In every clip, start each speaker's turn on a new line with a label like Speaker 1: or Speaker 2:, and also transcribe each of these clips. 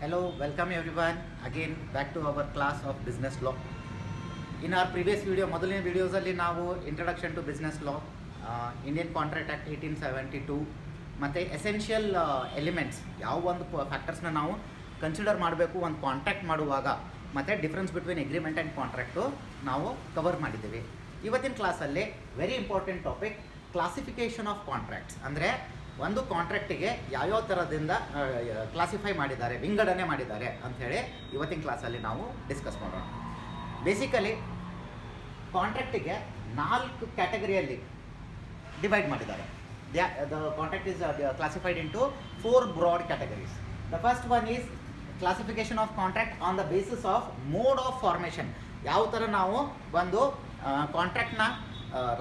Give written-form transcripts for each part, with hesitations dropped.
Speaker 1: Hello, welcome everyone again back to our class of business law. In our previous video, ಮೊದಲಿನ ವಿಡಿಯೋಸಲ್ಲಿ ನಾವು introduction to business law, Indian contract act 1872 ಮತ್ತು essential elements ಯಾವ ಒಂದು ಫ್ಯಾಕ್ಟರ್ಸ್ನ ನಾವು consider ಮಾಡಬೇಕು ಒಂದು ಕಾಂಟ್ರಾಕ್ಟ್ ಮಾಡುವಾಗ ಮತ್ತು difference between agreement and contract ನಾವು ಕವರ್ ಮಾಡಿದ್ದೀವಿ. ಇವತ್ತಿನ ಕ್ಲಾಸಲ್ಲಿ very important topic classification of contracts. ಅಂದರೆ ಒಂದು ಕಾಂಟ್ರಾಕ್ಟಿಗೆ ಯಾವ್ಯಾವ ಥರದಿಂದ ಕ್ಲಾಸಿಫೈ ಮಾಡಿದ್ದಾರೆ, ವಿಂಗಡಣೆ ಮಾಡಿದ್ದಾರೆ ಅಂಥೇಳಿ ಇವತ್ತಿನ ಕ್ಲಾಸಲ್ಲಿ ನಾವು ಡಿಸ್ಕಸ್ ಮಾಡೋಣ. ಬೇಸಿಕಲಿ ಕಾಂಟ್ರಾಕ್ಟಿಗೆ 4 ಕ್ಯಾಟಗರಿಯಲ್ಲಿ ಡಿವೈಡ್ ಮಾಡಿದ್ದಾರೆ. The contract is classified into 4 broad categories. The first one is classification of contract on the basis of mode of formation. ಯಾವ ಥರ ನಾವು ಒಂದು ಕಾಂಟ್ರಾಕ್ಟ್ನ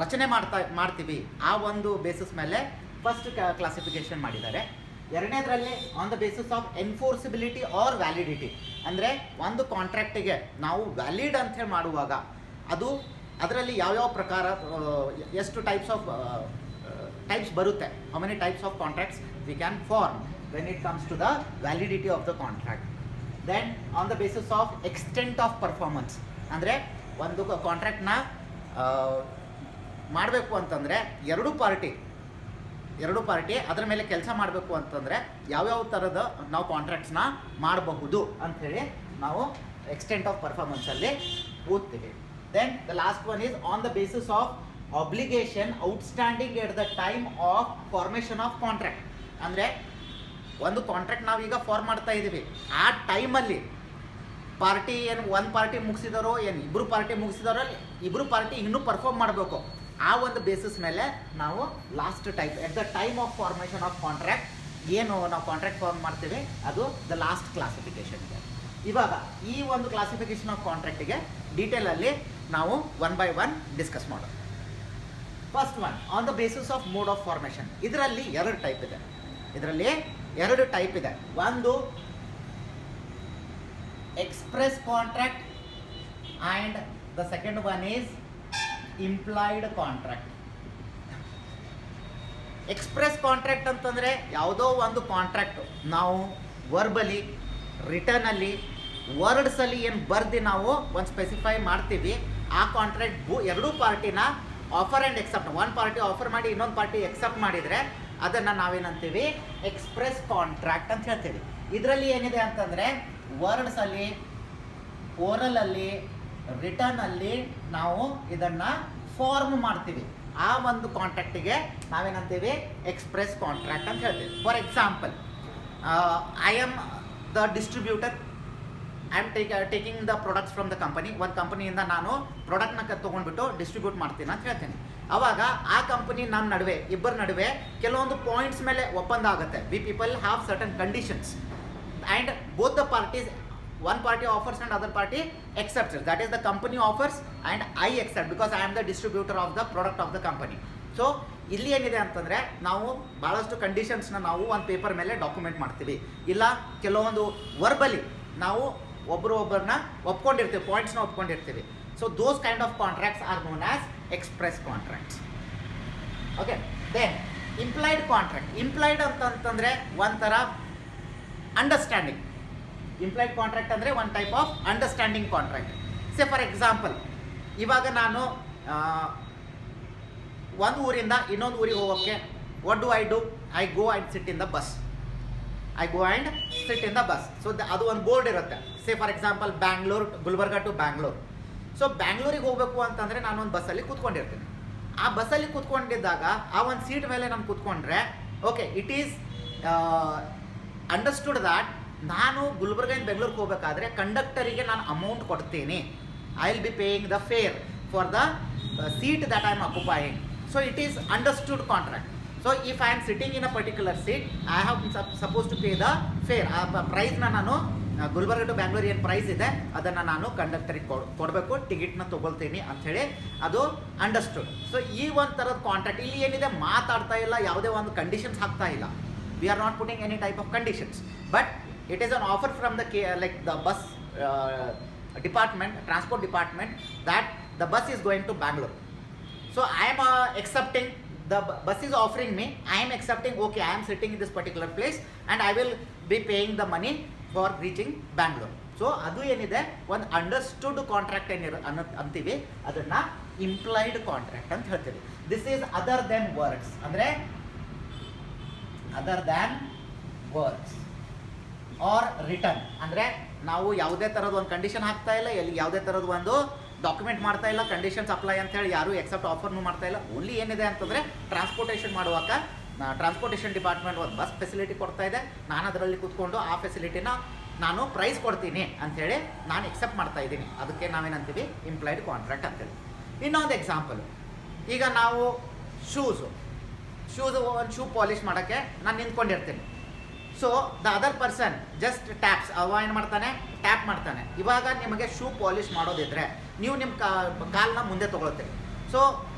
Speaker 1: ರಚನೆ ಮಾಡ್ತೀವಿ ಆ ಒಂದು ಬೇಸಿಸ್ ಮೇಲೆ ಫಸ್ಟ್ ಕ್ಲಾಸಿಫಿಕೇಷನ್ ಮಾಡಿದ್ದಾರೆ. ಎರಡನೇದರಲ್ಲಿ on the basis of enforceability or validity. ಅಂದರೆ ಒಂದು ಕಾಂಟ್ರಾಕ್ಟಿಗೆ ನಾವು ವ್ಯಾಲಿಡ್ ಅಂತ ಹೇಳಿ ಮಾಡುವಾಗ ಅದು ಅದರಲ್ಲಿ ಯಾವ್ಯಾವ ಪ್ರಕಾರ ಎಷ್ಟು ಟೈಪ್ಸ್ ಬರುತ್ತೆ, how many types of contracts we can form when it comes to the validity of the contract. Then on the basis of extent of performance. ಅಂದರೆ ಒಂದು ಕಾಂಟ್ರಾಕ್ಟ್ನ ಮಾಡಬೇಕು ಅಂತಂದರೆ ಎರಡು ಪಾರ್ಟಿ ಅದರ ಮೇಲೆ ಕೆಲಸ ಮಾಡಬೇಕು ಅಂತಂದರೆ ಯಾವ್ಯಾವ ಥರದ ನಾವು ಕಾಂಟ್ರಾಕ್ಟ್ಸ್ನ ಮಾಡಬಹುದು ಅಂಥೇಳಿ ನಾವು ಎಕ್ಸ್ಟೆಂಟ್ ಆಫ್ ಪರ್ಫಾರ್ಮೆನ್ಸಲ್ಲಿ ಓದ್ತೀವಿ. Then the last one is on the basis of obligation outstanding at the time of formation of contract. ಅಂದರೆ ಒಂದು ಕಾಂಟ್ರಾಕ್ಟ್ ನಾವೀಗ ಫಾರ್ಮ್ ಮಾಡ್ತಾ ಇದ್ದೀವಿ, ಆ ಟೈಮಲ್ಲಿ ಪಾರ್ಟಿ ಏನು ಒಂದು ಪಾರ್ಟಿ ಮುಗಿಸಿದಾರೋ ಏನು ಇಬ್ಬರು ಪಾರ್ಟಿ ಮುಗಿಸಿದಾರೋ ಇಬ್ಬರು ಪಾರ್ಟಿ ಇನ್ನೂ ಪರ್ಫಾರ್ಮ್ ಮಾಡಬೇಕು. ಆ ಒಂದು ಬೇಸಿಸ್ ಮೇಲೆ ನಾವು last type at the time of formation of contract ಏನು ನಾವು ಕಾಂಟ್ರಾಕ್ಟ್ ಫಾರ್ಮ್ ಮಾಡ್ತೀವಿ ಅದು ದ ಲಾಸ್ಟ್ ಕ್ಲಾಸಿಫಿಕೇಷನ್ ಇದೆ. ಇವಾಗ ಈ ಒಂದು ಕ್ಲಾಸಿಫಿಕೇಷನ್ ಆಫ್ ಕಾಂಟ್ರಾಕ್ಟಿಗೆ ಡೀಟೇಲಲ್ಲಿ ನಾವು ಒನ್ ಬೈ ಒನ್ ಡಿಸ್ಕಸ್ ಮಾಡೋಣ. First one on the basis of mode of formation. ಇದರಲ್ಲಿ ಎರಡು ಟೈಪ್ ಇದೆ. ಒಂದು express contract and the second one is employed contract. Express contract ಅಂತಂದರೆ ಯಾವುದೋ ಒಂದು ಕಾಂಟ್ರಾಕ್ಟ್ ನಾವು ವರ್ಬಲಿ ರಿಟರ್ನಲ್ಲಿ ವರ್ಡ್ಸಲ್ಲಿ ಏನು ಬರ್ದು ನಾವು ಒಂದು ಸ್ಪೆಸಿಫೈ ಮಾಡ್ತೀವಿ. ಆ ಕಾಂಟ್ರಾಕ್ಟ್ ಎರಡೂ ಪಾರ್ಟಿನ ಆಫರ್ ಆ್ಯಂಡ್ ಎಕ್ಸೆಪ್ಟ್, ಒಂದು ಪಾರ್ಟಿ ಆಫರ್ ಮಾಡಿ ಇನ್ನೊಂದು ಪಾರ್ಟಿ ಎಕ್ಸೆಪ್ಟ್ ಮಾಡಿದರೆ ಅದನ್ನು ನಾವೇನಂತೀವಿ ಎಕ್ಸ್ಪ್ರೆಸ್ ಕಾಂಟ್ರಾಕ್ಟ್ ಅಂತ ಹೇಳ್ತೀವಿ. ಇದರಲ್ಲಿ ಏನಿದೆ ಅಂತಂದರೆ ವರ್ಡ್ಸಲ್ಲಿ, ಓರಲಲ್ಲಿ, ರಿಟರ್ನಲ್ಲಿ ನಾವು ಇದನ್ನು ಫಾರ್ಮ್ ಮಾಡ್ತೀವಿ. ಆ ಒಂದು ಕಾಂಟ್ರಾಕ್ಟಿಗೆ ನಾವೇನಂತೀವಿ ಎಕ್ಸ್ಪ್ರೆಸ್ ಕಾಂಟ್ರಾಕ್ಟ್ ಅಂತ ಹೇಳ್ತೀವಿ. For example, I am the distributor, I am taking the products from the company. ಒಂದು ಕಂಪನಿಯಿಂದ ನಾನು ಪ್ರಾಡಕ್ಟ್ನ ತೊಗೊಂಡ್ಬಿಟ್ಟು ಡಿಸ್ಟ್ರಿಬ್ಯೂಟ್ ಮಾಡ್ತೀನಿ ಅಂತ ಹೇಳ್ತೀನಿ. ಆವಾಗ ಆ ಕಂಪನಿ ಇಬ್ಬರ ನಡುವೆ ಕೆಲವೊಂದು ಪಾಯಿಂಟ್ಸ್ ಮೇಲೆ ಒಪ್ಪಂದ ಆಗುತ್ತೆ. V people have certain conditions and both the parties, one party offers and other party accepts it. That is the company offers and I accept because I am the distributor of the product of the company. So ಇಲ್ಲಿ ಏನಿದೆ ಅಂತಂದರೆ ನಾವು ಭಾಳಷ್ಟು ಕಂಡೀಷನ್ಸ್ನ ನಾವು ಒಂದು paper ಮೇಲೆ document ಮಾಡ್ತೀವಿ, ಇಲ್ಲ ಕೆಲವೊಂದು ವರ್ಬಲಿ ನಾವು ಒಬ್ಬರನ್ನ ಒಪ್ಕೊಂಡಿರ್ತೀವಿ, ಪಾಯಿಂಟ್ಸ್ನ ಒಪ್ಕೊಂಡಿರ್ತೀವಿ. So those kind of contracts are known as express contracts. Okay. Then implied contract. Implied ಅಂತಂದರೆ ಒಂಥರ ಅಂಡರ್ಸ್ಟ್ಯಾಂಡಿಂಗ್. ಇಂಪ್ಲಾಯ್ಡ್ ಕಾಂಟ್ರಾಕ್ಟ್ ಅಂದರೆ one type of understanding contract. Say for example, ಇವಾಗ ನಾನು ಒಂದು ಊರಿಂದ ಇನ್ನೊಂದು ಊರಿಗೆ ಹೋಗೋಕ್ಕೆ what do? I go and sit in the bus. So ಅದು ಒಂದು ಬೋರ್ಡ್ ಇರುತ್ತೆ. Say for example Gulbarga to Bangalore. So ಬ್ಯಾಂಗ್ಳೂರಿಗೆ ಹೋಗಬೇಕು ಅಂತಂದರೆ ನಾನು ಒಂದು ಬಸ್ಸಲ್ಲಿ ಕೂತ್ಕೊಂಡಿರ್ತೀನಿ. ಆ ಬಸ್ಸಲ್ಲಿ ಕೂತ್ಕೊಂಡಿದ್ದಾಗ ಆ ಒಂದು ಸೀಟ್ ಮೇಲೆ ನಾನು ಕೂತ್ಕೊಂಡ್ರೆ okay, it is understood that ನಾನು ಗುಲ್ಬರ್ಗಿಂದ ಬೆಂಗಳೂರಿಗೆ ಹೋಗಬೇಕಾದ್ರೆ ಕಂಡಕ್ಟರಿಗೆ ನಾನು ಅಮೌಂಟ್ ಕೊಡ್ತೀನಿ. I will be paying the fare for the seat that I am occupying. So it is understood contract. So if I am sitting in a particular seat, I have suppose to pay the fare. ಆ ಪ್ರೈಸ್ನ ನಾನು Gulbarga to Bangalore ಏನು price ಇದೆ ಅದನ್ನು ನಾನು ಕಂಡಕ್ಟರಿಗೆ ಕೊಡಬೇಕು, ಟಿಕೆಟ್ನ ತೊಗೊಳ್ತೀನಿ ಅಂಥೇಳಿ ಅದು ಅಂಡರ್ಸ್ಟುಡ್. ಸೊ ಈ ಒಂದು ಥರದ ಕಾಂಟ್ರಾಕ್ಟ್ ಇಲ್ಲಿ ಏನಿದೆ, ಮಾತಾಡ್ತಾ ಇಲ್ಲ, ಯಾವುದೇ ಒಂದು ಕಂಡೀಷನ್ಸ್ ಹಾಕ್ತಾ ಇಲ್ಲ. We are not putting any type of conditions, but it is an offer from the bus department, transport department, that the bus is going to Bangalore. So I am accepting, the bus is offering me, I am accepting, okay, I am sitting in this particular place and I will be paying the money for reaching Bangalore. So ಅದು ಏನಿದೆ ಒಂದು understood contract ಅಂತೀವಿ, ಅದನ್ನ employed contract ಅಂತ ಹೇಳ್ತೀವಿ. This is other than works, ಅಂದರೆ other than works or return. ಅಂದರೆ ನಾವು ಯಾವುದೇ ಥರದ ಒಂದು ಕಂಡೀಷನ್ ಹಾಕ್ತಾ ಇಲ್ಲ, ಎಲ್ಲಿ ಯಾವುದೇ ಥರದ ಒಂದು ಡಾಕ್ಯುಮೆಂಟ್ ಮಾಡ್ತಾ ಇಲ್ಲ, ಕಂಡೀಷನ್ಸ್ ಅಪ್ಲೈ ಅಂತ ಹೇಳಿ ಯಾರು ಎಕ್ಸೆಪ್ಟ್ ಆಫರ್ನು ಮಾಡ್ತಾ ಇಲ್ಲ. ಓನ್ಲಿ ಏನಿದೆ ಅಂತಂದರೆ ಟ್ರಾನ್ಸ್ಪೋರ್ಟೇಷನ್ ಮಾಡುವಾಗ ಟ್ರಾನ್ಸ್ಪೋರ್ಟೇಷನ್ ಡಿಪಾರ್ಟ್ಮೆಂಟ್ ಒಂದು ಬಸ್ ಫೆಸಿಲಿಟಿ ಕೊಡ್ತಾ ಇದೆ, ನಾನು ಅದರಲ್ಲಿ ಕೂತ್ಕೊಂಡು ಆ ಫೆಸಿಲಿಟಿನ ನಾನು ಪ್ರೈಸ್ ಕೊಡ್ತೀನಿ ಅಂಥೇಳಿ ನಾನು ಎಕ್ಸೆಪ್ಟ್ ಮಾಡ್ತಾ ಇದ್ದೀನಿ. ಅದಕ್ಕೆ ನಾವೇನಂತೀವಿ ಇಂಪ್ಲಾಯ್ಡ್ ಕಾಂಟ್ರಾಕ್ಟ್ ಅಂತೇಳಿ. ಇನ್ನೊಂದು ಎಕ್ಸಾಂಪಲು, ಈಗ ನಾವು ಶೂಸು ಒಂದು ಶೂ ಪಾಲಿಷ್ ಮಾಡೋಕ್ಕೆ ನಾನು ನಿಂತ್ಕೊಂಡಿರ್ತೀನಿ. So the other person just taps, ಅವ ಏನು ಮಾಡ್ತಾನೆ, ಟ್ಯಾಪ್ ಮಾಡ್ತಾನೆ. ಇವಾಗ ನಿಮಗೆ ಶೂ ಪಾಲಿಷ್ ಮಾಡೋದಿದ್ರೆ ನೀವು ನಿಮ್ಮ ಕಾಲನ್ನ ಮುಂದೆ ತೊಗೊಳ್ತೀರಿ. ಸೊ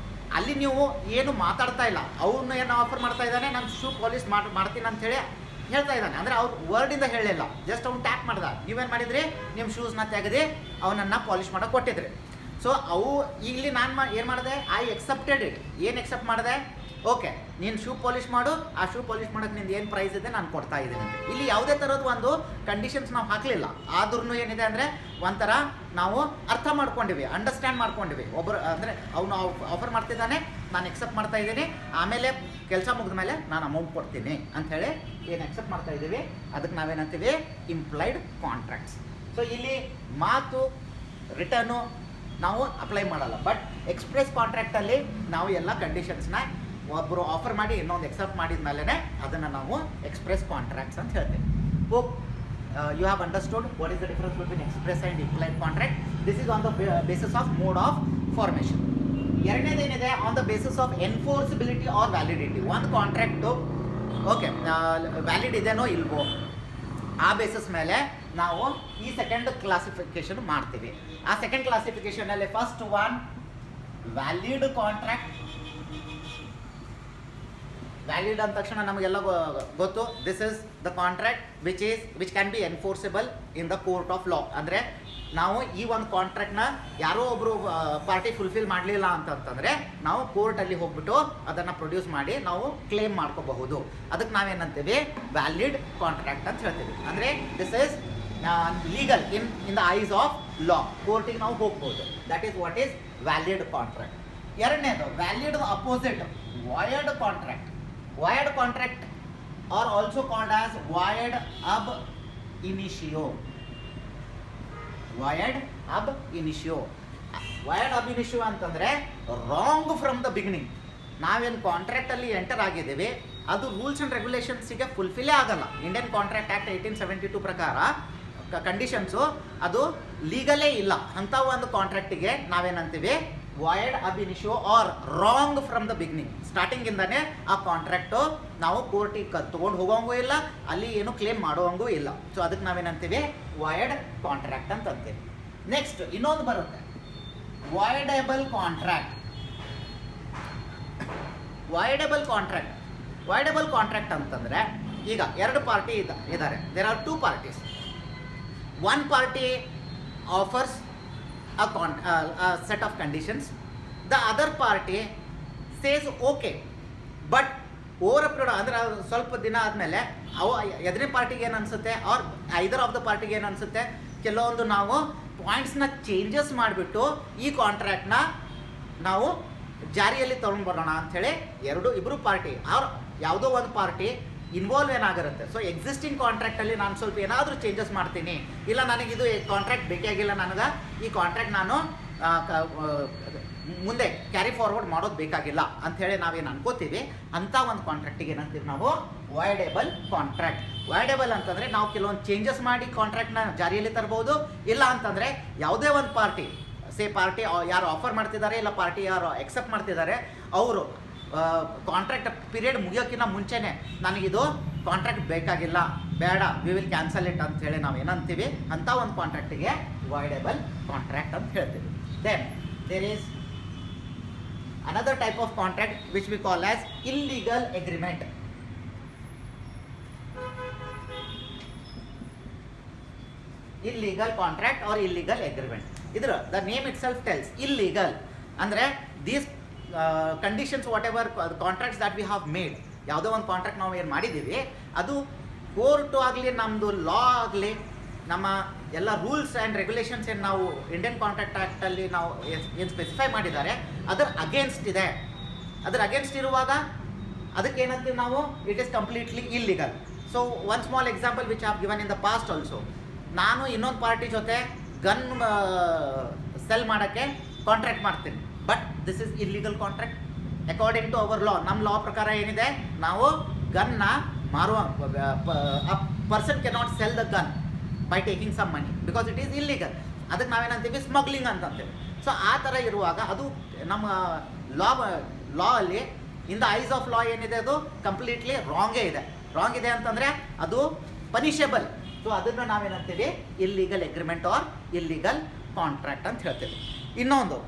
Speaker 1: ಅಲ್ಲಿ ನೀವು ಏನು ಮಾತಾಡ್ತಾ ಇಲ್ಲ, ಅವ್ರನ್ನ ಏನು ಆಫರ್ ಮಾಡ್ತಾ ಇದ್ದಾನೆ, ನಾನು ಶೂ ಪಾಲಿಷ್ ಮಾಡ್ತೀನಿ ಅಂಥೇಳಿ ಹೇಳ್ತಾ ಇದ್ದಾನೆ. ಅಂದರೆ ಅವ್ರು ವರ್ಡಿಂದ ಹೇಳಲಿಲ್ಲ, ಜಸ್ಟ್ ಅವ್ನು ಟ್ಯಾಪ್ ಮಾಡ್ದ. ನೀವೇನು ಮಾಡಿದ್ರಿ, ನಿಮ್ಮ ಶೂಸ್ನ ತೆಗೆದು ಅವನನ್ನು ಪಾಲಿಷ್ ಮಾಡೋಕೆ ಕೊಟ್ಟಿದ್ರಿ. ಸೊ ಅವು ಇಲ್ಲಿ ನಾನು ಏನು ಮಾಡಿದೆ, ಐ ಎಕ್ಸೆಪ್ಟೆಡ್ ಇಟ್. ಏನು ಎಕ್ಸೆಪ್ಟ್ ಮಾಡಿದೆ, ಓಕೆ ನೀನು ಶೂ ಪಾಲಿಷ್ ಮಾಡು, ಆ ಶೂ ಪಾಲಿಷ್ ಮಾಡೋಕ್ಕೆ ನಿಂದು ಏನು ಪ್ರೈಸ್ ಇದೆ ನಾನು ಕೊಡ್ತಾ ಇದ್ದೀನಿ ಅಂತ. ಇಲ್ಲಿ ಯಾವುದೇ ಥರದ ಒಂದು ಕಂಡೀಷನ್ಸ್ ನಾವು ಹಾಕಲಿಲ್ಲ. ಆದ್ರೂ ಏನಿದೆ ಅಂದರೆ ಒಂಥರ ನಾವು ಅರ್ಥ ಮಾಡ್ಕೊಂಡಿವಿ, ಅಂಡರ್ಸ್ಟ್ಯಾಂಡ್ ಮಾಡ್ಕೊಂಡಿವಿ. ಒಬ್ಬರು ಅಂದರೆ ಅವನು ಆಫರ್ ಮಾಡ್ತಿದ್ದಾನೆ, ನಾನು ಎಕ್ಸೆಪ್ಟ್ ಮಾಡ್ತಾ ಇದ್ದೀನಿ, ಆಮೇಲೆ ಕೆಲಸ ಮುಗಿದ ಮೇಲೆ ನಾನು ಅಮೌಂಟ್ ಕೊಡ್ತೀನಿ ಅಂಥೇಳಿ ಏನು ಎಕ್ಸೆಪ್ಟ್ ಮಾಡ್ತಾ ಇದ್ದೀವಿ, ಅದಕ್ಕೆ ನಾವೇನಂತೀವಿ ಇಂಪ್ಲಾಯ್ಡ್ ಕಾಂಟ್ರಾಕ್ಟ್ಸ್. ಸೊ ಇಲ್ಲಿ ಮಾತು ರಿಟರ್ನು ನಾವು ಅಪ್ಲೈ ಮಾಡಲ್ಲ, ಬಟ್ ಎಕ್ಸ್ಪ್ರೆಸ್ ಕಾಂಟ್ರಾಕ್ಟಲ್ಲಿ ನಾವು ಎಲ್ಲ ಕಂಡೀಷನ್ಸ್ನ ಒಬ್ಬರು ಆಫರ್ ಮಾಡಿ ಇನ್ನೊಂದು ಎಕ್ಸೆಪ್ಟ್ ಮಾಡಿದ ಮೇಲೆ ಅದನ್ನು ನಾವು ಎಕ್ಸ್ಪ್ರೆಸ್ ಕಾಂಟ್ರಾಕ್ಟ್ಸ್ ಅಂತ ಹೇಳ್ತೀವಿ. Hope you have understood what is the difference between express and implied contract. This is on the basis of mode of formation. ಎರಡನೇದೇನಿದೆ, on the basis of enforceability or validity. ಒಂದು contract okay valid ಇದೆನೋ ಇಲ್ವೋ, ಆ basis ಮೇಲೆ ನಾವು ಈ second classification ಮಾಡ್ತೀವಿ. ಆ ಸೆಕೆಂಡ್ ಕ್ಲಾಸಿಫಿಕೇಶನಲ್ಲಿ first one valid contract. Valid ಅಂದ ತಕ್ಷಣ ನಮಗೆಲ್ಲ ಗೊತ್ತು, this is the contract which can be enforceable in the court of law. ಅಂದರೆ ನಾವು ಈ ಒಂದು ಕಾಂಟ್ರಾಕ್ಟ್ನ ಯಾರೋ ಒಬ್ಬರು ಪಾರ್ಟಿ ಫುಲ್ಫಿಲ್ ಮಾಡಲಿಲ್ಲ ಅಂತಂತಂದರೆ ನಾವು ಕೋರ್ಟಲ್ಲಿ ಹೋಗ್ಬಿಟ್ಟು ಅದನ್ನು ಪ್ರೊಡ್ಯೂಸ್ ಮಾಡಿ ನಾವು ಕ್ಲೇಮ್ ಮಾಡ್ಕೋಬಹುದು. ಅದಕ್ಕೆ ನಾವೇನಂತೀವಿ ವ್ಯಾಲಿಡ್ ಕಾಂಟ್ರಾಕ್ಟ್ ಅಂತ ಹೇಳ್ತೀವಿ. ಅಂದರೆ this is legal in the eyes of law, ಕೋರ್ಟಿಗೆ ನಾವು ಹೋಗ್ಬೋದು. That is what is valid contract. ಎರಡನೇದು valid opposite void contract. Wired contract are also called as wired ab initio. Wired ab initio. Wired ab initio ಅಂತಂದರೆ wrong from the beginning. ನಾವೇನು ಕಾಂಟ್ರಾಕ್ಟಲ್ಲಿ enter ಆಗಿದ್ದೀವಿ ಅದು rules and ರೆಗ್ಯುಲೇಷನ್ಸಿಗೆ ಫುಲ್ಫಿಲ್ಲೇ ಆಗಲ್ಲ. Indian contract act 1872 ಪ್ರಕಾರ conditions ಅದು ಲೀಗಲೇ ಇಲ್ಲ. ಅಂಥ ಒಂದು ಕಾಂಟ್ರಾಕ್ಟಿಗೆ ನಾವೇನಂತೀವಿ void ab initio or wrong from the beginning. ಸ್ಟಾರ್ಟಿಂಗಿಂದನೇ ಆ ಕಾಂಟ್ರಾಕ್ಟು ನಾವು ಕೋರ್ಟಿಗೆ ತೊಗೊಂಡು ಹೋಗೋಂಗೂ ಇಲ್ಲ, ಅಲ್ಲಿ ಏನು ಕ್ಲೇಮ್ ಮಾಡೋಂಗೂ ಇಲ್ಲ. ಸೊ ಅದಕ್ಕೆ ನಾವೇನಂತೀವಿ ವಾಯ್ಡ್ ಕಾಂಟ್ರಾಕ್ಟ್ ಅಂತ ಅಂತೀವಿ. ನೆಕ್ಸ್ಟ್ ಇನ್ನೊಂದು ಬರುತ್ತೆ ವಾಯ್ಡೇಬಲ್ ಕಾಂಟ್ರಾಕ್ಟ್. ವಾಯ್ಡೇಬಲ್ ಕಾಂಟ್ರಾಕ್ಟ್ ಅಂತಂದರೆ ಈಗ ಎರಡು ಪಾರ್ಟಿ ಇದ್ದಾರೆ. There are two parties. One party offers a set of conditions. The other party says okay, but over a period ಅಂದರೆ ಸ್ವಲ್ಪ ದಿನ ಆದಮೇಲೆ ಎದುರೇ ಪಾರ್ಟಿಗೆ ಏನು ಅನಿಸುತ್ತೆ ಆರ್ ಐದರ್ ಆಫ್ ದ ಪಾರ್ಟಿಗೆ ಏನು ಅನಿಸುತ್ತೆ, ಕೆಲವೊಂದು ನಾವು ಪಾಯಿಂಟ್ಸ್ನ ಚೇಂಜಸ್ ಮಾಡಿಬಿಟ್ಟು ಈ ಕಾಂಟ್ರಾಕ್ಟ್ನ ನಾವು ಜಾರಿಯಲ್ಲಿ ತೊಗೊಂಡು ಬರೋಣ ಅಂಥೇಳಿ ಇಬ್ಬರು ಪಾರ್ಟಿ ಆರ್ ಯಾವುದೋ ಒಂದು ಪಾರ್ಟಿ ಇನ್ವಾಲ್ವ್ ಏನಾಗಿರುತ್ತೆ. ಸೊ ಎಕ್ಸಿಸ್ಟಿಂಗ್ ಕಾಂಟ್ರಾಕ್ಟಲ್ಲಿ ನಾನು ಸ್ವಲ್ಪ ಏನಾದರೂ ಚೇಂಜಸ್ ಮಾಡ್ತೀನಿ, ಇಲ್ಲ ನನಗಿದು ಕಾಂಟ್ರಾಕ್ಟ್ ಬೇಕಾಗಿಲ್ಲ, ನನಗೆ ಈ ಕಾಂಟ್ರಾಕ್ಟ್ ನಾನು ಮುಂದೆ ಕ್ಯಾರಿ ಫಾರ್ವರ್ಡ್ ಮಾಡೋದು ಬೇಕಾಗಿಲ್ಲ ಅಂಥೇಳಿ ನಾವೇನು ಅನ್ಕೋತೀವಿ, ಅಂಥ ಒಂದು ಕಾಂಟ್ರಾಕ್ಟಿಗೆ ಏನಂತೀವಿ ನಾವು ವಾಯ್ಡೇಬಲ್ ಕಾಂಟ್ರಾಕ್ಟ್. ವಾಯ್ಡೇಬಲ್ ಅಂತಂದರೆ ನಾವು ಕೆಲವೊಂದು ಚೇಂಜಸ್ ಮಾಡಿ ಕಾಂಟ್ರಾಕ್ಟ್ನ ಜಾರಿಯಲ್ಲಿ ತರ್ಬೋದು, ಇಲ್ಲ ಅಂತಂದರೆ ಯಾವುದೇ ಒಂದು ಪಾರ್ಟಿ ಯಾರು ಆಫರ್ ಮಾಡ್ತಿದ್ದಾರೆ ಇಲ್ಲ ಪಾರ್ಟಿ ಯಾರು ಎಕ್ಸೆಪ್ಟ್ ಮಾಡ್ತಿದ್ದಾರೆ ಅವರು ಕಾಂಟ್ರಾಕ್ಟ್ ಪೀರಿಯಡ್ ಮುಗಿಯೋಕ್ಕಿಂತ ಮುಂಚೆನೇ ನನಗಿದು ಕಾಂಟ್ರಾಕ್ಟ್ ಬೇಕಾಗಿಲ್ಲ, ಬೇಡ, ವಿ ವಿಲ್ ಕ್ಯಾನ್ಸಲ್ ಇಟ್ ಅಂತ ಹೇಳಿ ನಾವು ಏನಂತೀವಿ, ಅಂಥ ಒಂದು ಕಾಂಟ್ರಾಕ್ಟಿಗೆ ವಾಯ್ಡೇಬಲ್ ಕಾಂಟ್ರಾಕ್ಟ್ ಅಂತ ಹೇಳ್ತೀವಿ. Then there is another type of contract which we call as illegal agreement. Illegal contract or illegal agreement. Idra the name itself tells illegal. Andre these conditions whatever contracts that we have made, ಯಾವುದೋ ಒಂದು contract ನಾವು ಏನು ಮಾಡಿದ್ದೀವಿ ಅದು court ಆಗಲಿ ನಮ್ಮದು ಲಾ ಆಗಲಿ ನಮ್ಮ ಎಲ್ಲ ರೂಲ್ಸ್ ಆ್ಯಂಡ್ ರೆಗ್ಯುಲೇಷನ್ಸ್ ಏನು ನಾವು ಇಂಡಿಯನ್ ಕಾಂಟ್ರಾಕ್ಟ್ ಆ್ಯಕ್ಟಲ್ಲಿ ನಾವು ಏನು ಸ್ಪೆಸಿಫೈ ಮಾಡಿದ್ದಾರೆ ಅದರ ಅಗೇನ್ಸ್ಟ್ ಇದೆ. ಅದರ ಅಗೇನ್ಸ್ಟ್ ಇರುವಾಗ ಅದಕ್ಕೆ ಏನಂತೀವಿ ನಾವು, it is completely illegal. So one small example which have given in the past also, ನಾನು ಇನ್ನೊಂದು ಪಾರ್ಟಿ ಜೊತೆ ಗನ್ ಸೆಲ್ ಮಾಡೋಕ್ಕೆ ಕಾಂಟ್ರಾಕ್ಟ್ ಮಾಡ್ತೀನಿ, but this is illegal contract according to our law. ನಮ್ಮ ಲಾ ಪ್ರಕಾರ ಏನಿದೆ, ನಾವು ಗನ್ನ ಮಾರುವ ಪರ್ಸನ್ ಕೆ not sell the gun by taking some money because it is illegal. ಅದಕ್ಕೆ ನಾವೇನಂತೀವಿ ಸ್ಮಗ್ಲಿಂಗ್ ಅಂತಂತೇವೆ. ಸೊ ಆ ಥರ ಇರುವಾಗ ಅದು ನಮ್ಮ ಲಾ ಅಲ್ಲಿ ಇನ್ ದ ಐಸ್ ಆಫ್ ಲಾ ಏನಿದೆ ಅದು ಕಂಪ್ಲೀಟ್ಲಿ ರಾಂಗ್ ಇದೆ ಅಂತಂದರೆ ಅದು ಪನಿಷಬಲ್. ಸೊ ಅದನ್ನು ನಾವೇನಂತೀವಿ illegal agreement or illegal contract ಅಂತ ಹೇಳ್ತೀವಿ. ಇನ್ನೊಂದು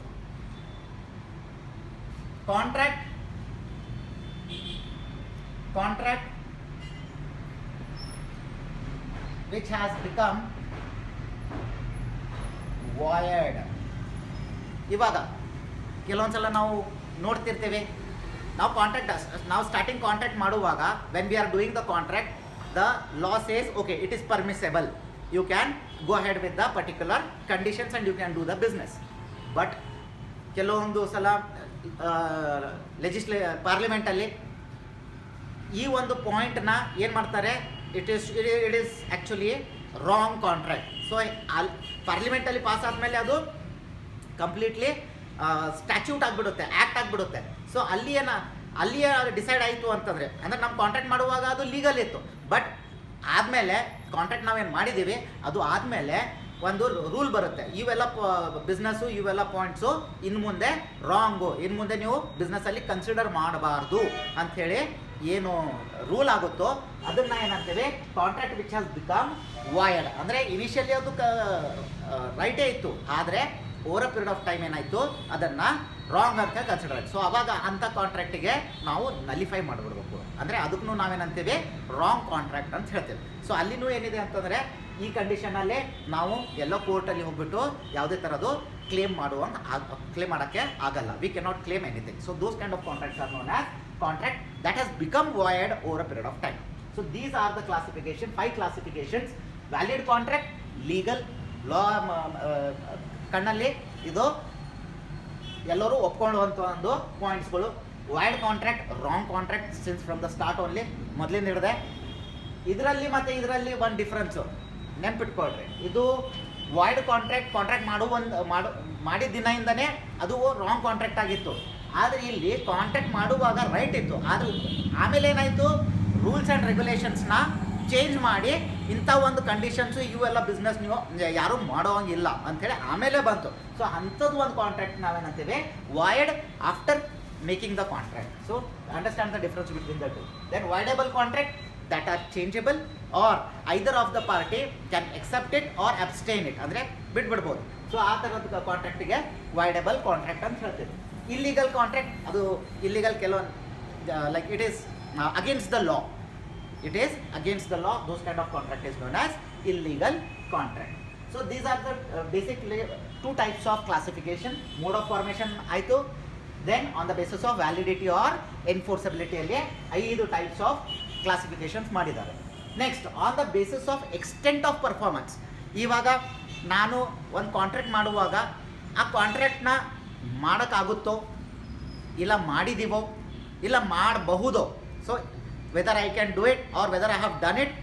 Speaker 1: contract which has become void. ಇವಾಗ ಕೆಲವೊಂದ್ಸಲ ನಾವು ನೋಡ್ತಿರ್ತೀವಿ, ನಾವು ಸ್ಟಾರ್ಟಿಂಗ್ ಕಾಂಟ್ರಾಕ್ಟ್ ಮಾಡುವಾಗ when we are doing the contract, the law says okay it is permissible, you can go ahead with the particular conditions and you can do the business. But ಕೆಲವೊಂದು ಸಲ ಪಾರ್ಲಿಮೆಂಟಲ್ಲಿ ಈ ಒಂದು ಪಾಯಿಂಟ್ನ ಏನು ಮಾಡ್ತಾರೆ, it is actually wrong contract. So ಪಾರ್ಲಿಮೆಂಟಲ್ಲಿ pass ಆದಮೇಲೆ ಅದು ಕಂಪ್ಲೀಟ್ಲಿ ಸ್ಟ್ಯಾಚ್ಯೂಟ್ ಆಗಿಬಿಡುತ್ತೆ, ಆ್ಯಕ್ಟ್ ಆಗಿಬಿಡುತ್ತೆ. ಸೊ ಅಲ್ಲಿಯೇ ಡಿಸೈಡ್ ಆಯಿತು ಅಂತಂದರೆ, ಅಂದರೆ ನಮ್ಮ ಕಾಂಟ್ರಾಕ್ಟ್ ಮಾಡುವಾಗ ಅದು ಲೀಗಲ್ ಇತ್ತು, ಬಟ್ ಆದಮೇಲೆ ಕಾಂಟ್ರಾಕ್ಟ್ ನಾವೇನು ಮಾಡಿದ್ದೀವಿ ಅದು ಆದಮೇಲೆ ಒಂದು ರೂಲ್ ಬರುತ್ತೆ, ಇವೆಲ್ಲ ಬಿಸ್ನೆಸ್ಸು ಇವೆಲ್ಲ ಪಾಯಿಂಟ್ಸು ಇನ್ನು ಮುಂದೆ ರಾಂಗು, ಇನ್ನು ಮುಂದೆ ನೀವು ಬಿಸ್ನೆಸ್ಸಲ್ಲಿ ಕನ್ಸಿಡರ್ ಮಾಡಬಾರ್ದು ಅಂಥೇಳಿ ಏನು ರೂಲ್ ಆಗುತ್ತೋ ಅದನ್ನು ಏನಂತೇವೆ contract which has become void. ಅಂದರೆ ಇನಿಷಿಯಲಿ ಅದು ರೈಟೇ ಇತ್ತು, ಆದರೆ over a period of time ಏನಾಯಿತು ಅದನ್ನು ರಾಂಗ್ ಅಂತ ಕನ್ಸಿಡರ್ ಆಯಿತು. ಸೊ ಅವಾಗ ಅಂಥ ಕಾಂಟ್ರಾಕ್ಟಿಗೆ ನಾವು ನಲಿಫೈ ಮಾಡಿಬಿಡ್ಬೇಕು, ಅಂದರೆ ಅದಕ್ಕೂ ನಾವೇನಂತೀವಿ ರಾಂಗ್ ಕಾಂಟ್ರಾಕ್ಟ್ ಅಂತ ಹೇಳ್ತೇವೆ. ಸೊ ಅಲ್ಲಿನೂ ಏನಿದೆ ಅಂತಂದರೆ ಈ ಕಂಡೀಷನಲ್ಲಿ ನಾವು ಎಲ್ಲೋ ಕೋರ್ಟಲ್ಲಿ ಹೋಗ್ಬಿಟ್ಟು ಯಾವುದೇ ಥರದ್ದು ಕ್ಲೇಮ್ ಮಾಡೋಕ್ಕೆ ಆಗಲ್ಲ. We cannot claim anything. So those kind of contracts are known as contract that has become void over a period of time. So these are the classification, 5 classifications: valid contract, legal, law ಕಣ್ಣಲ್ಲಿ ಇದು ಎಲ್ಲರೂ ಒಪ್ಕೊಳ್ಳುವಂಥ ಒಂದು ಪಾಯಿಂಟ್ಸ್ಗಳು. Void contract, wrong contract since from the start only, ಮೊದಲಿಂದ ಹಿಡಿದೆ. ಇದರಲ್ಲಿ ಮತ್ತು ಇದರಲ್ಲಿ ಒಂದು ಡಿಫ್ರೆನ್ಸು ನೆನ್ಪಿಟ್ಕೊಳ್ರಿ. ಇದು ವಾಯ್ಡ್ ಕಾಂಟ್ರಾಕ್ಟ್ ಮಾಡಿದ ದಿನದಿಂದನೇ ಅದು ರಾಂಗ್ ಕಾಂಟ್ರಾಕ್ಟ್ ಆಗಿತ್ತು. ಆದರೆ ಇಲ್ಲಿ ಕಾಂಟ್ಯಾಕ್ಟ್ ಮಾಡುವಾಗ ರೈಟ್ ಇತ್ತು, ಆದರೆ ಆಮೇಲೆ ಏನಾಯಿತು, ರೂಲ್ಸ್ ಆ್ಯಂಡ್ ರೆಗ್ಯುಲೇಷನ್ಸ್ನ ಚೇಂಜ್ ಮಾಡಿ ಇಂಥ ಒಂದು ಕಂಡೀಷನ್ಸು ಇವೆಲ್ಲ ಬಿಸ್ನೆಸ್ ನೀವು ಯಾರೂ ಮಾಡೋಂಗಿಲ್ಲ ಅಂಥೇಳಿ ಆಮೇಲೆ ಬಂತು. ಸೊ ಅಂಥದ್ದು ಒಂದು ಕಾಂಟ್ರಾಕ್ಟ್ ನಾವೇನಂತೀವಿ void after making the contract. So understand the difference between the two. Then voidable contract that are changeable or either of the party can accept it or abstain it, ಅಂದರೆ ಬಿಡ್ಬೋದು. So ಆ ಥರದ ಕಾಂಟ್ರಾಕ್ಟಿಗೆ ವಾಯ್ಡೇಬಲ್ contract ಅಂತ ಹೇಳ್ತೀವಿ. Illegal contract, ಅದು illegal ಕೆಲವೊಂದು like it is against the law, those kind of contract is known as illegal contract. So these are the basically 2 types of classification. Mode of formation ಆಯಿತು, then on the basis of validity or enforceability ಅಲ್ಲಿ 5 types of classifications ಮಾಡಿದ್ದಾರೆ. Next on the basis of extent of performance. ಇವಾಗ ನಾನು ಒಂದು contract ಮಾಡುವಾಗ ಆ ಕಾಂಟ್ರಾಕ್ಟ್ನ ಮಾಡೋಕ್ಕಾಗುತ್ತೋ ಇಲ್ಲ ಮಾಡಿದ್ದೀವೋ ಇಲ್ಲ ಮಾಡಬಹುದೋ, so whether I can do it or whether I have done it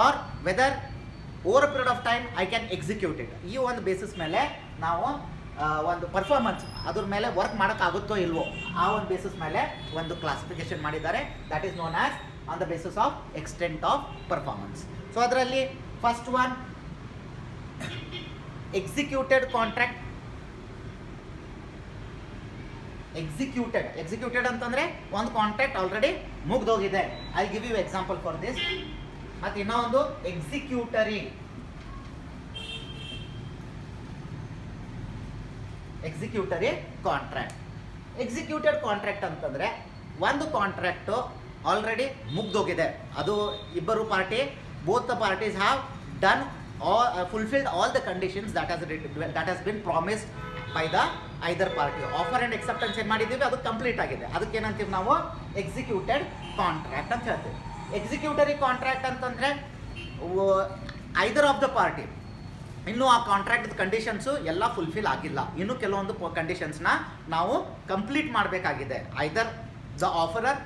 Speaker 1: or whether over a period of time I can execute it. ಈ ಒಂದು ಬೇಸಿಸ್ ಮೇಲೆ ನಾವು ಒಂದು ಪರ್ಫಾರ್ಮೆನ್ಸ್ ಅದ್ರ ಮೇಲೆ ವರ್ಕ್ ಮಾಡೋಕ್ಕಾಗುತ್ತೋ ಇಲ್ವೋ ಆ ಒಂದು ಬೇಸಿಸ್ ಮೇಲೆ ಒಂದು ಕ್ಲಾಸಿಫಿಕೇಶನ್ ಮಾಡಿದ್ದಾರೆ. That is known as on the basis of extent of performance. So ಅದರಲ್ಲಿ first one executed contract. Executed ಅಂತಂದರೆ ಒಂದು ಕಾಂಟ್ರಾಕ್ಟ್ ಆಲ್ರೆಡಿ ಮುಗ್ದೋಗಿದೆ. I give you example for this. ಮತ್ತು ಇನ್ನೊಂದು ಎಕ್ಸಿಕ್ಯೂಟರಿ ಕಾಂಟ್ರಾಕ್ಟ್. ಎಕ್ಸಿಕ್ಯೂಟೆಡ್ ಕಾಂಟ್ರಾಕ್ಟ್ ಅಂತಂದರೆ ಒಂದು ಕಾಂಟ್ರಾಕ್ಟು ಆಲ್ರೆಡಿ ಮುಗ್ದೋಗಿದೆ, ಅದು ಇಬ್ಬರು party, both the parties have done fulfilled all the conditions that has been promised by the either party. Offer and acceptance ಏನು ಮಾಡಿದ್ದೀವಿ ಅದು complete ಆಗಿದೆ, ಅದಕ್ಕೆ ಏನಂತೀವಿ ನಾವು ಎಕ್ಸಿಕ್ಯೂಟೆಡ್ ಕಾಂಟ್ರಾಕ್ಟ್ ಅಂತ ಹೇಳ್ತೀವಿ. ಎಕ್ಸಿಕ್ಯೂಟರಿ ಕಾಂಟ್ರಾಕ್ಟ್ ಅಂತಂದರೆ ಐದರ್ ಆಫ್ ದ ಪಾರ್ಟಿ ಇನ್ನೂ ಆ ಕಾಂಟ್ರಾಕ್ಟ್ ಕಂಡೀಷನ್ಸು ಎಲ್ಲ ಫುಲ್ಫಿಲ್ ಆಗಿಲ್ಲ, ಇನ್ನೂ ಕೆಲವೊಂದು ಕಂಡೀಷನ್ಸ್ನ ನಾವು ಕಂಪ್ಲೀಟ್ ಮಾಡಬೇಕಾಗಿದೆ. Either the offerer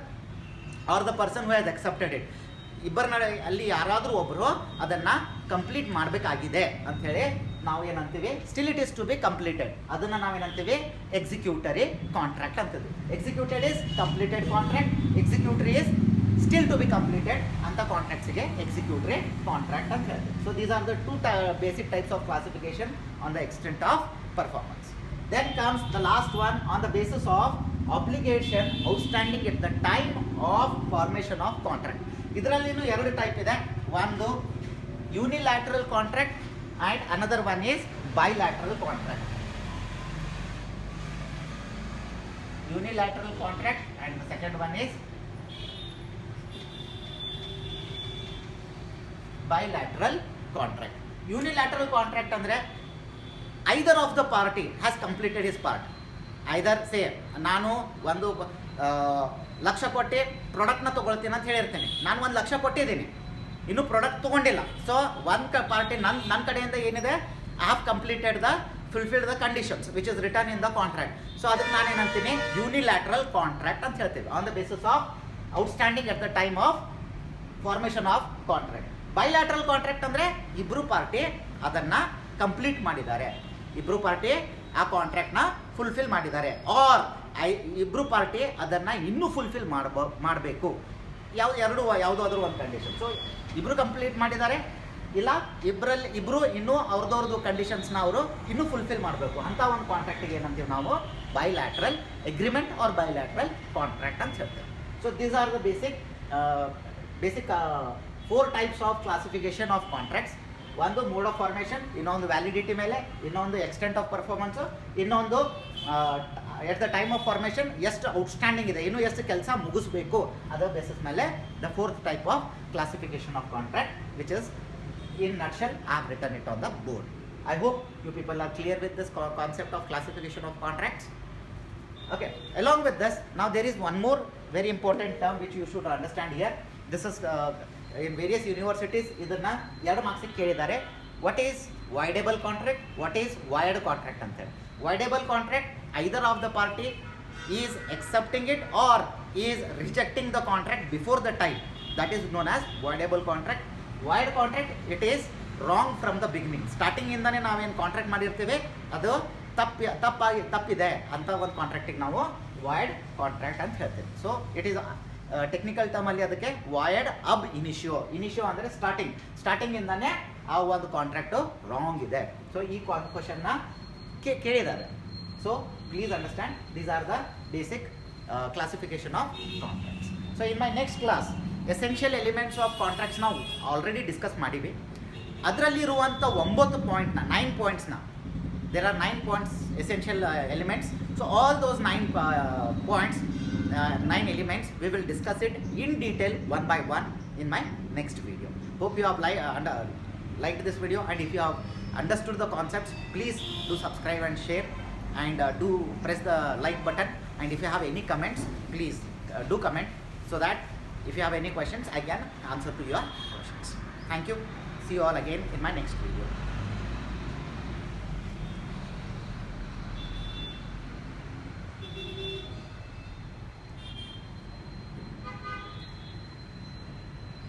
Speaker 1: or the person who has accepted it, ಇಬ್ಬರ ಅಲ್ಲಿ ಯಾರಾದರೂ ಒಬ್ಬರು ಅದನ್ನು ಕಂಪ್ಲೀಟ್ ಮಾಡಬೇಕಾಗಿದೆ ಅಂಥೇಳಿ ನಾವು ಏನಂತೀವಿ, still it is to be completed, ಅದನ್ನು ನಾವೇನಂತೀವಿ ಎಕ್ಸಿಕ್ಯೂಟರಿ ಕಾಂಟ್ರಾಕ್ಟ್ ಅಂತೀವಿ. Executed is completed contract, executory is still to be completed ಅಂತ ಕಾಂಟ್ರಾಕ್ಟ್ಸ್ಗೆ ಎಕ್ಸಿಕ್ಯೂಟರಿ ಕಾಂಟ್ರಾಕ್ಟ್ ಅಂತ ಹೇಳ್ತೀವಿ. So these are the two basic types of classification on the extent of performance. Then comes the last one on the basis of obligation outstanding at the time of formation of contract. ಇದರಲ್ಲಿನೂ ಎರಡು type ಇದೆ, ಒಂದು unilateral contract and another one is bilateral contract. Unilateral contract and the second one is bilateral contract. Unilateral contract ಅಂದರೆ either of the party has completed his part. Either say ನಾನು ಒಂದು ಲಕ್ಷ ಕೊಟ್ಟು ಪ್ರಾಡಕ್ಟ್ನ ತೊಗೊಳ್ತೀನಿ ಅಂತ ಹೇಳಿರ್ತೀನಿ, ನಾನು 1 ಲಕ್ಷ ಕೊಟ್ಟಿದ್ದೀನಿ, ಇನ್ನೂ ಪ್ರಾಡಕ್ಟ್ ತೊಗೊಂಡಿಲ್ಲ. ಸೊ ಒಂದು ಪಾರ್ಟಿ ನನ್ನ ಕಡೆಯಿಂದ ಏನಿದೆ, I have completed the fulfilled the conditions which is written in the contract. So ಅದಕ್ಕೆ ನಾನೇನಂತೀನಿ ಯೂನಿಲ್ಯಾಟ್ರಲ್ ಕಾಂಟ್ರಾಕ್ಟ್ ಅಂತ ಹೇಳ್ತೀವಿ, on the basis of outstanding at the time of formation of contract. Bilateral contract ಅಂದರೆ ಇಬ್ಬರು party ಅದನ್ನು complete ಮಾಡಿದ್ದಾರೆ, ಇಬ್ಬರು party ಆ ಕಾಂಟ್ರಾಕ್ಟ್ನ fulfil ಮಾಡಿದ್ದಾರೆ, ಆರ್ ಇಬ್ಬರು ಪಾರ್ಟಿ ಅದನ್ನು ಇನ್ನೂ ಫುಲ್ಫಿಲ್ ಮಾಡಬೇಕು, ಯಾವುದಾದ್ರೂ ಒಂದು ಕಂಡೀಷನ್. ಸೊ ಇಬ್ಬರು ಕಂಪ್ಲೀಟ್ ಮಾಡಿದ್ದಾರೆ, ಇಲ್ಲ ಇಬ್ಬರು ಇನ್ನೂ ಅವ್ರದ್ದು ಕಂಡೀಷನ್ಸ್ನ ಅವರು ಇನ್ನೂ ಫುಲ್ಫಿಲ್ ಮಾಡಬೇಕು ಅಂತ ಒಂದು ಕಾಂಟ್ರಾಕ್ಟಿಗೆ ಏನಂತೀವಿ ನಾವು bilateral agreement or bilateral contract ಅಂತ ಹೇಳ್ತೇವೆ. So these are the basic 4 types of classification of contracts. ಒಂದು ಮೋಡ್ ಆಫ್ ಫಾರ್ಮೇಷನ್, ಇನ್ನೊಂದು ವ್ಯಾಲಿಡಿಟಿ ಮೇಲೆ, ಇನ್ನೊಂದು ಎಕ್ಸ್ಟೆಂಟ್ ಆಫ್ ಪರ್ಫಾರ್ಮೆನ್ಸು, ಇನ್ನೊಂದು at the time of formation ಎಷ್ಟು ಔಟ್ಸ್ಟ್ಯಾಂಡಿಂಗ್ ಇದೆ, ಇನ್ನೂ ಎಷ್ಟು ಕೆಲಸ ಮುಗಿಸ್ಬೇಕು, ಅದರ ಬೇಸಿಸ್ ಮೇಲೆ the 4th type of classification of contract, which is in nutshell I have written it on the board. I hope you people are clear with this concept of classification of contracts. Okay, along with this, now there is one more very important term which you should understand here. This is in various universities ಇದನ್ನು 2 ಮಾರ್ಕ್ಸಿಗೆ ಕೇಳಿದ್ದಾರೆ. What is voidable contract, what is void contract ಅಂತೇಳಿ. Voidable contract either of the party is accepting it or is rejecting the contract before the time, that is known as voidable contract. Void contract, it is wrong from the beginning, starting ಇಂದಾನೆ ನಾವೇನು contract ಮಾಡಿರ್ತೀವಿ ಅದು ತಪ್ಪಿದೆ ಅಂತ ಒಂದು ಕಾಂಟ್ರಾಕ್ಟಿಗೆ ನಾವು void contract ಅಂತ ಹೇಳ್ತೀವಿ. ಸೊ ಇಟ್ ಈಸ್ ಟೆಕ್ನಿಕಲ್ ಟರ್ಮಲ್ಲಿ ಅದಕ್ಕೆ ವಾಯರ್ಡ್ ಅಬ್ ಇನಿಷಿಯೋ ಅಂದರೆ ಸ್ಟಾರ್ಟಿಂಗ್ ಇಂದಾನೆ ಆ ಒಂದು ಕಾಂಟ್ರಾಕ್ಟು ರಾಂಗ್ ಇದೆ. ಸೊ ಈ ಕ್ವಶನ್ನ ಕೇಳಿದ್ದಾರೆ. So please understand, these are the basic classification of contracts. So in my next class essential elements of contracts ನಾವು ಆಲ್ರೆಡಿ ಡಿಸ್ಕಸ್ ಮಾಡಿವಿ. ಅದರಲ್ಲಿರುವಂಥ 9 ಪಾಯಿಂಟ್ಸ್ನ, there are 9 points, essential elements. So all those 9 points, 9 elements, we will discuss it in detail one by one in my next video. Hope you have liked this video, and if you have understood the concepts, please do subscribe and share, and do press the like button. And if you have any comments, please do comment, so that if you have any questions, I can answer to your questions. Thank you. See you all again in my next video.